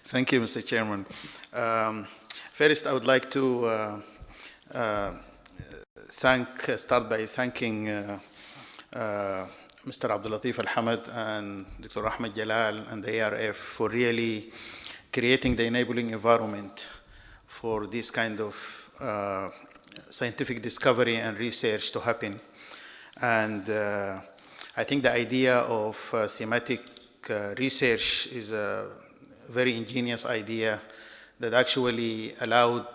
Thank you, Mr. Chairman. First, I would like to start by thanking Mr. Abdul Latif Al-Hamad and Dr. Ahmed Jalal and the ARF for really creating the enabling environment for this kind of scientific discovery and research to happen. And I think the idea of thematic research is a very ingenious idea that actually allowed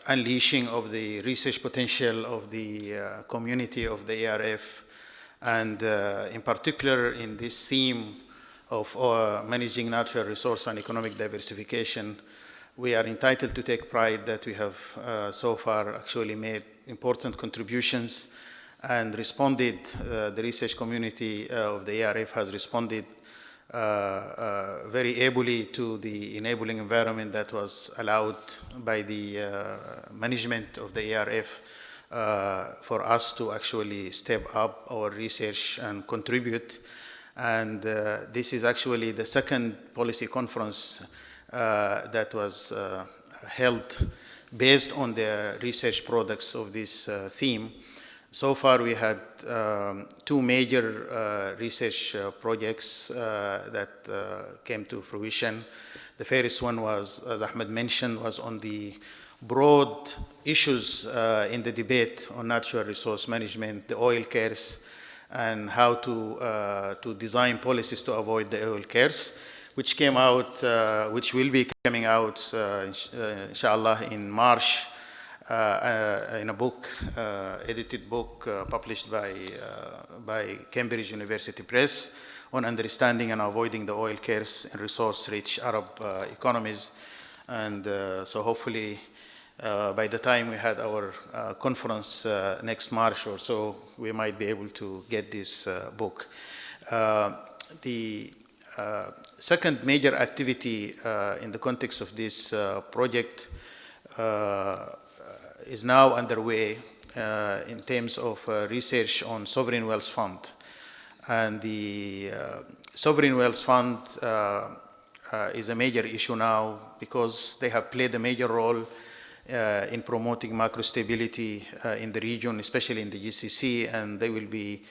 unleashing of the research potential of the community of the ARF, and in particular in this theme of managing natural resource and economic diversification. We are entitled to take pride that we have so far actually made important contributions and responded, the research community of the ARF has responded very ably to the enabling environment that was allowed by the management of the ARF for us to actually step up our research and contribute. And this is actually the second policy conference that was held based on the research products of this theme. So far, we had two major research projects that came to fruition. The first one was, as Ahmed mentioned, was on the broad issues in the debate on natural resource management, the oil curse, and how to design policies to avoid the oil curse, which came out, which will be coming out, inshallah, in March. In a book, edited book published by Cambridge University Press on understanding and avoiding the oil curse in resource-rich Arab economies. And so hopefully by the time we had our conference next March or so, we might be able to get this book. The second major activity in the context of this project is now underway in terms of research on sovereign wealth fund. And the sovereign wealth fund is a major issue now because they have played a major role in promoting macro stability in the region, especially in the GCC, and they will be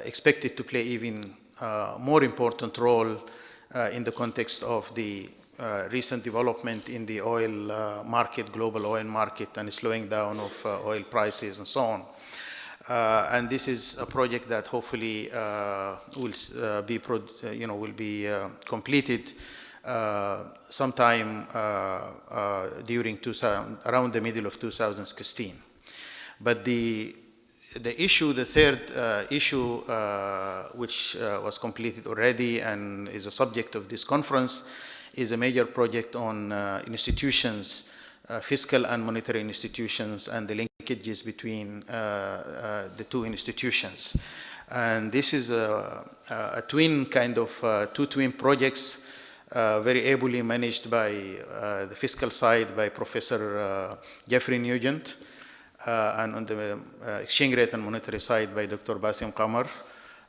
expected to play even more important role in the context of the recent development in the oil market, global oil market, and slowing down of oil prices and so on. And this is a project that hopefully will be completed sometime during around the middle of 2016. But the third issue, which was completed already and is a subject of this conference, is a major project on institutions, fiscal and monetary institutions, and the linkages between the two institutions. And this is a twin kind of two twin projects, very ably managed by the fiscal side by Professor Jeffrey Nugent, and on the exchange rate and monetary side by Dr. Basim Qamar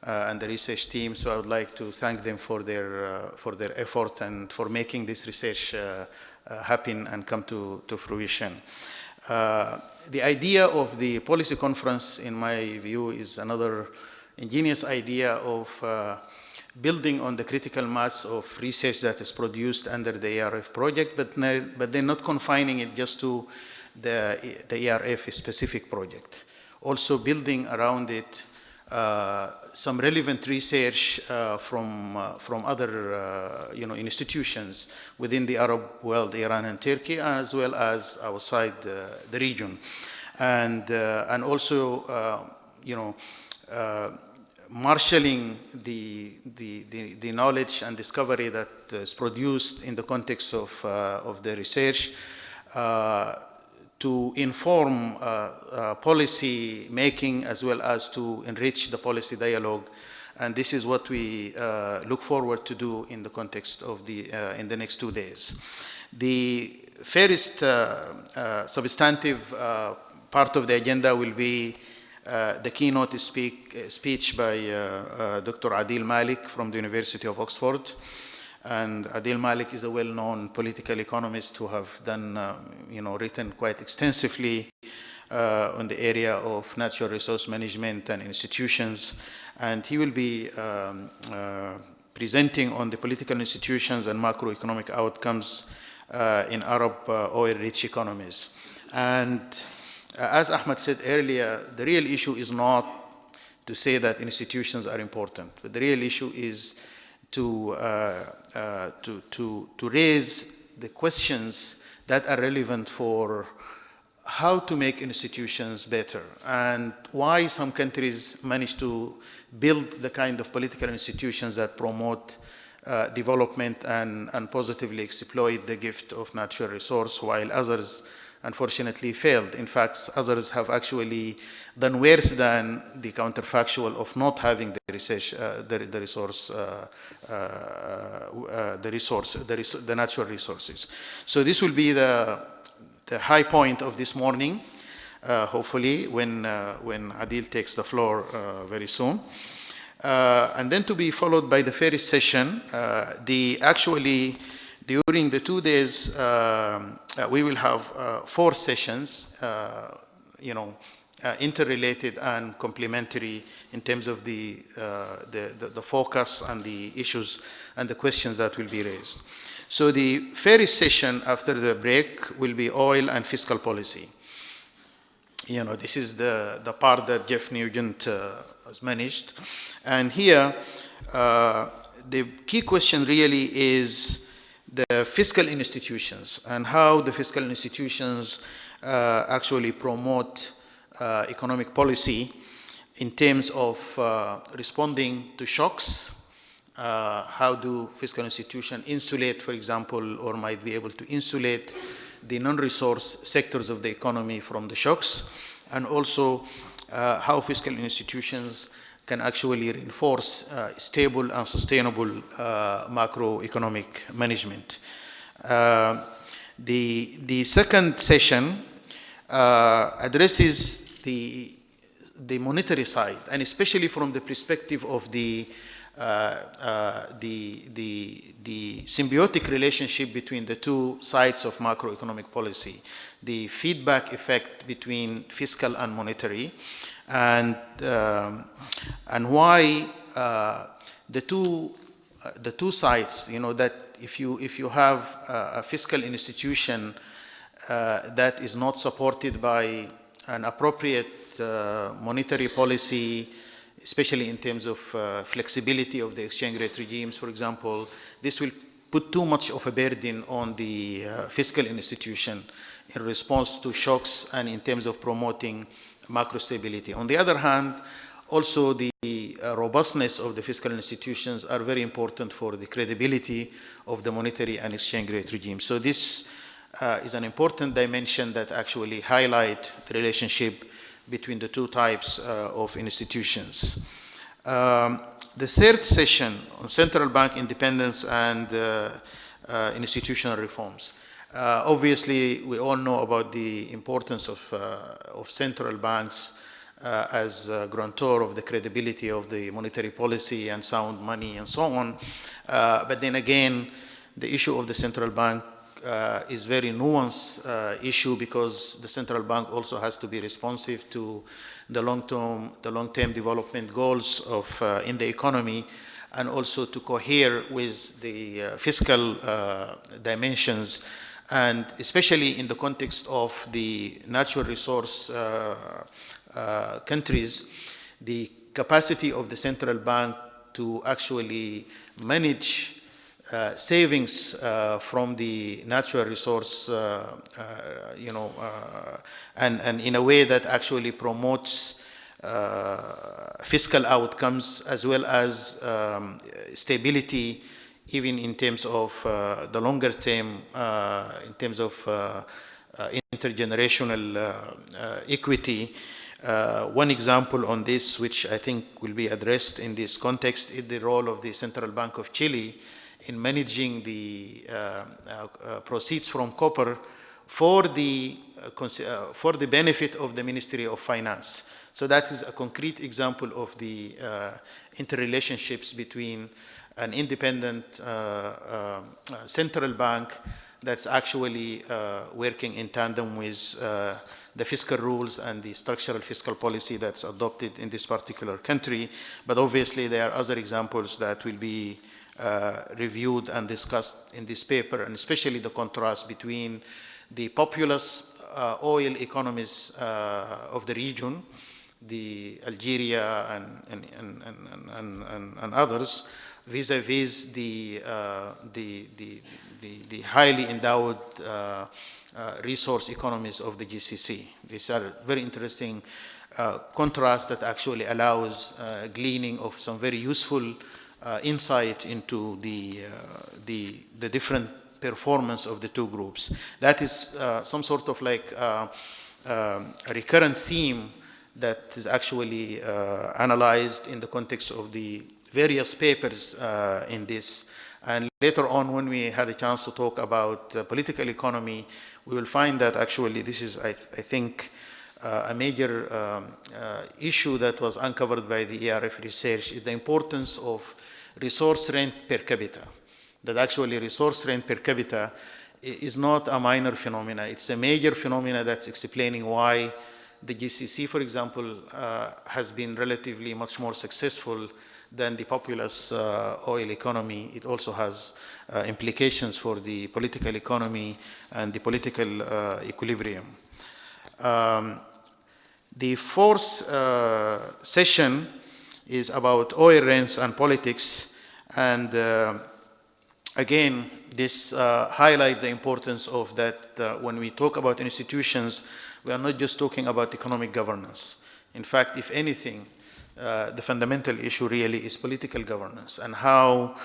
and the research team. So I would like to thank them for their effort and for making this research happen and come to fruition. The idea of the policy conference, in my view, is another ingenious idea of building on the critical mass of research that is produced under the ARF project, but they're not confining it just to the ARF specific project. Also building around it some relevant research from other institutions within the Arab world, Iran and Turkey, as well as outside the region, and also marshalling the knowledge and discovery that is produced in the context of the research to inform policy making as well as to enrich the policy dialogue. And this is what we look forward to do in the context of in the next 2 days. The first substantive part of the agenda will be the keynote speech by Dr. Adil Malik from the University of Oxford. And Adil Malik is a well-known political economist who have done, written quite extensively on the area of natural resource management and institutions. And he will be presenting on the political institutions and macroeconomic outcomes in Arab oil-rich economies. And as Ahmed said earlier, the real issue is not to say that institutions are important, but the real issue is to raise the questions that are relevant for how to make institutions better and why some countries manage to build the kind of political institutions that promote development and positively exploit the gift of natural resource, while others unfortunately failed. In fact, others have actually done worse than the counterfactual of not having the natural resources. So this will be the high point of this morning, hopefully, when Adil takes the floor very soon. And then to be followed by the first session. During the 2 days, we will have 4 sessions, interrelated and complementary in terms of the focus and the issues and the questions that will be raised. So the first session after the break will be oil and fiscal policy. This is the part that Jeff Nugent has managed. And here, the key question really is the fiscal institutions and how the fiscal institutions actually promote economic policy in terms of responding to shocks. How do fiscal institutions insulate, for example, or might be able to insulate the non-resource sectors of the economy from the shocks, and also how fiscal institutions can actually reinforce stable and sustainable macroeconomic management. The second session addresses the monetary side, and especially from the perspective of the symbiotic relationship between the two sides of macroeconomic policy, the feedback effect between fiscal and monetary, and why the two sides, that if you have a fiscal institution that is not supported by an appropriate monetary policy, especially in terms of flexibility of the exchange rate regimes, for example, this will put too much of a burden on the fiscal institution in response to shocks and in terms of promoting macro stability. On the other hand, also the robustness of the fiscal institutions are very important for the credibility of the monetary and exchange rate regime. So this is an important dimension that actually highlight the relationship between the two types of institutions. The third session on central bank independence and institutional reforms. Obviously, we all know about the importance of central banks as grantor of the credibility of the monetary policy and sound money and so on. But then again, the issue of the central bank is very nuanced issue, because the central bank also has to be responsive to the long-term development goals of in the economy, and also to cohere with the fiscal dimensions, and especially in the context of the natural resource countries, the capacity of the central bank to actually manage savings from the natural resource, and in a way that actually promotes fiscal outcomes as well as stability, even in terms of the longer term, in terms of intergenerational equity. One example on this, which I think will be addressed in this context, is the role of the Central Bank of Chile in managing the proceeds from copper, for the benefit of the Ministry of Finance. So that is a concrete example of the interrelationships between an independent central bank that's actually working in tandem with the fiscal rules and the structural fiscal policy that's adopted in this particular country. But obviously there are other examples that will be reviewed and discussed in this paper, and especially the contrast between the populous oil economies of the region, the Algeria and others, vis-a-vis the highly endowed resource economies of the GCC. These are very interesting contrast that actually allows gleaning of some very useful insight into the different performance of the two groups. That is some sort of like a recurrent theme that is actually analyzed in the context of the various papers in this. And later on, when we had a chance to talk about political economy, we will find that actually this is, I think, a major issue that was uncovered by the ERF research, is the importance of resource rent per capita. That actually resource rent per capita is not a minor phenomena. It's a major phenomena that's explaining why the GCC, for example, has been relatively much more successful than the populous oil economy. It also has implications for the political economy and the political equilibrium. The fourth session is about oil rents and politics, and again, this highlights the importance of that when we talk about institutions, we are not just talking about economic governance. In fact, if anything, the fundamental issue really is political governance, and how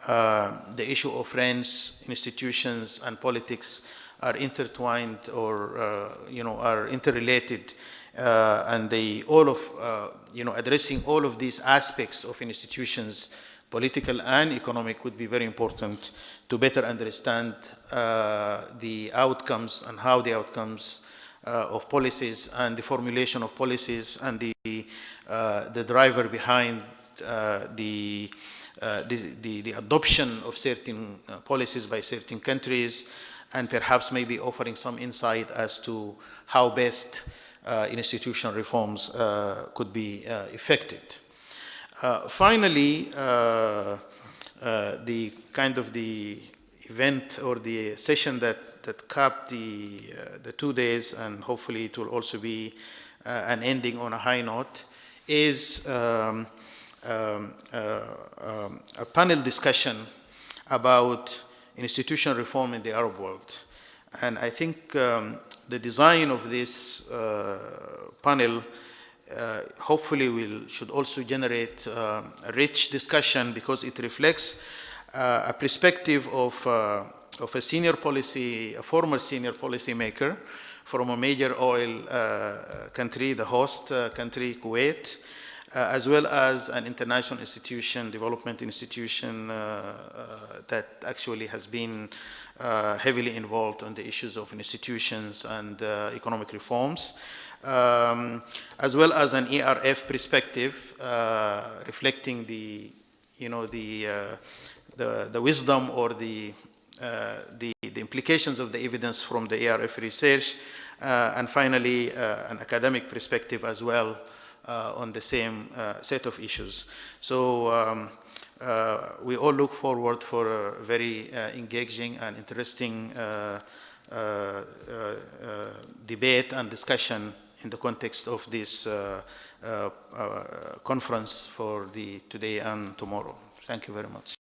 the issue of rents, institutions, and politics are intertwined, or are interrelated, and they all of addressing all of these aspects of institutions, political and economic, would be very important to better understand the outcomes and how the outcomes of policies and the formulation of policies and the driver behind the adoption of certain policies by certain countries, and perhaps maybe offering some insight as to how best institutional reforms could be effected. Finally, the kind of the event or the session that capped the 2 days, and hopefully it will also be an ending on a high note, is a panel discussion about institutional reform in the Arab world. And I think the design of this panel hopefully should also generate a rich discussion, because it reflects a perspective of a former senior policy maker from a major oil country, the host country, Kuwait, as well as an international institution, development institution that actually has been heavily involved on the issues of institutions and economic reforms, as well as an ERF perspective reflecting the wisdom or the implications of the evidence from the ERF research, and finally an academic perspective as well on the same set of issues. So we all look forward for a very engaging and interesting debate and discussion in the context of this conference for today and tomorrow. Thank you very much.